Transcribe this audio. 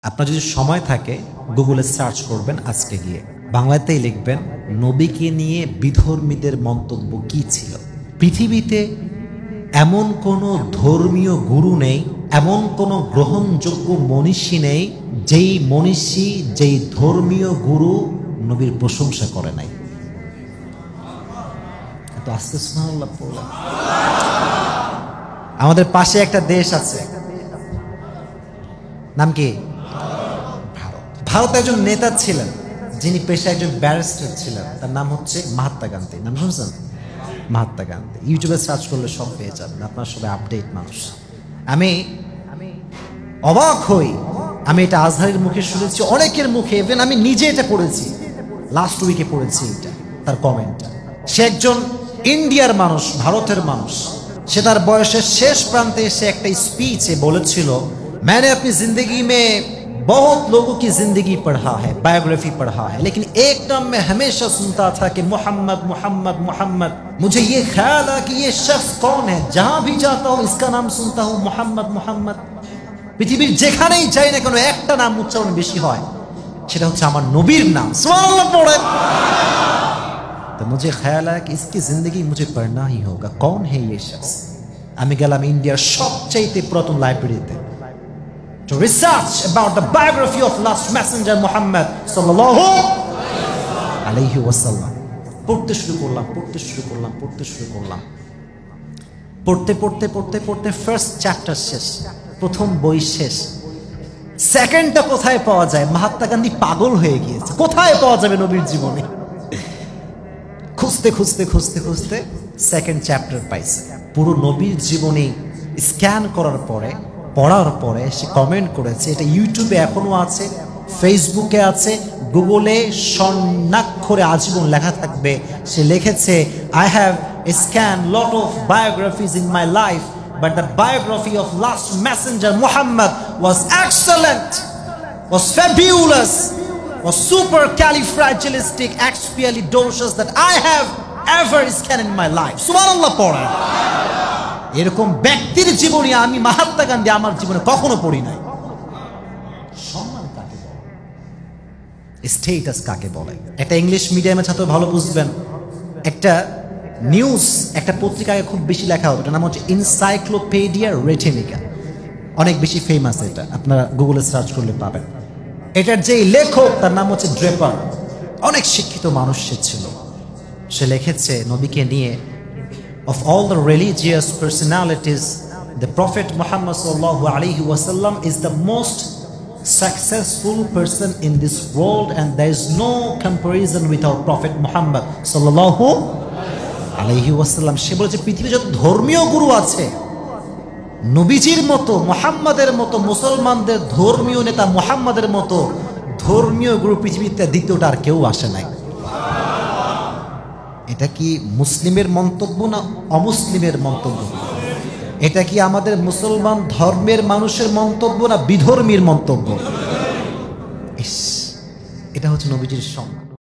আপনার যদি সময় থাকে গুগলে সার্চ করবেন, আজকে গিয়ে বাংলাতেই লিখবেন নবীকে নিয়ে বিধর্মীদের মন্তব্য কি ছিল। পৃথিবীতে এমন কোনো ধর্মীয় গুরু নেই, এমন কোনো গ্রহণযোগ্য মনীষী নেই যেই মনীষী, যেই ধর্মীয় গুরু নবীর প্রশংসা করে নাই। এত আস্তে সুবহানাল্লাহ পড়লাম। আমাদের পাশে একটা দেশ আছে, নাম কি? ভারত একজন নেতা ছিলেন যিনি পেশায় একজন ব্যারিস্টার ছিলেন, তার নাম হচ্ছে মহাত্মা গান্ধী। নাম শুনছেন? মহাত্মা গান্ধী। ইউটিউবে সার্চ করলে সব পেয়ে যাবেন, আপনার সবাই আপডেট মানুষ। আমি অবাক হই, আমি এটা আজহারের মুখে শুনেছি, অনেকের মুখে, ইভেন আমি নিজে এটা পড়েছি, লাস্ট উইকে পড়েছি এটা, তার কমেন্টটা। সে একজন ইন্ডিয়ার মানুষ, ভারতের মানুষ। সে তার বয়সের শেষ প্রান্তে এসে একটা স্পিচে বলেছিল, मैंने अपनी जिंदगी में बहुत लोगों की जिंदगी पढ़ा है, बायोग्राफी पढ़ा है, लेकिन एक नाम मैं हमेशा सुनता था कि मोहम्मद मोहम्मद मोहम्मद। मुझे ये ख्याल है कि ये शख्स कौन है, जहां भी जाता हूं इसका नाम सुनता हूं, मोहम्मद मोहम्मद। পৃথিবীর যেখানেই যাই না কেন একটা নাম উচ্চারণ বেশি হয়, সেটা হচ্ছে আমার নবীর নাম। সুবহানাল্লাহ পড়েন। तो मुझे ख्याल है कि इसकी जिंदगी मुझे पढ़ना ही होगा। कौन है ये शख्स? আমি গেলাম ইন্ডিয়ার সবচেয়ে পুরাতন লাইব্রেরিতে to research about the biography of last messenger Muhammad sallallahu alayhi wasallam. পড়তে শুরু করলাম পড়তে ফার্স্ট চ্যাপ্টার শেষ, প্রথম বই শেষ। সেকেন্ডটা কোথায় পাওয়া যায়? মহাত্মা গান্ধী পাগল হয়ে গিয়েছে, কোথায় পাওয়া যাবে নবীর জীবনে? খুঁজতে সেকেন্ড চ্যাপ্টার পাইছে। পুরো নবীর জীবনী স্ক্যান করার পরে, পড়ার পরে সে কমেন্ট করেছে, এটা ইউটিউবে এখনো আছে, ফেসবুকে আছে, গুগলে স্বর্ণাক্ষরে আজীবন লেখা থাকবে। সে লিখেছে, I have scan lot of biographies in my life, but the biography of last Messenger Muhammad was excellent, was fabulous, was supercalifragilistic expialidocious that I have ever scanned in my life. Subhanallah পড়েন। এরকম ব্যক্তির জীবনী আমি মহাত্মা গান্ধী আমার জীবনে কখনো পড়ি নাই। সম্মান কাকে বলে? স্টেটাস কাকে বলে? একটা ইংলিশ মিডিয়ামের ছাত্র ভালো বুঝবেন, একটা নিউজ, একটা পত্রিকায় খুব বেশি লেখা হতো, এটার নাম হচ্ছে এনসাইক্লোপিডিয়া ব্রিটানিকা, অনেক বেশি ফেমাস। এটা আপনারা গুগলে সার্চ করলে পাবেন। এটার যে লেখক তার নাম হচ্ছে ড্রেপার, অনেক শিক্ষিত মানুষ সে ছিল। সে লিখেছে নবীকে নিয়ে, of all the religious personalities, the Prophet Muhammad sallallahu alaihi wasallam is the most successful person in this world, and there is no comparison with our Prophet Muhammad sallallahu alaihi wasallam. সে বলেছে পৃথিবীতে যত ধর্মীয় গুরু আছে, নবীজির মতো, মুহাম্মাদের মতো, মুসলমানদের ধর্মীয় নেতা মুহাম্মাদের মতো ধর্মীয় গুরু পৃথিবীতে দ্বিতীয়টা আর কেউ আসে নাই। এটা কি মুসলিমের মন্তব্য না অমুসলিমের মন্তব্য? এটা কি আমাদের মুসলমান ধর্মের মানুষের মন্তব্য না বিধর্মীর মন্তব্য? এটা হচ্ছে নবীজির সম্মান।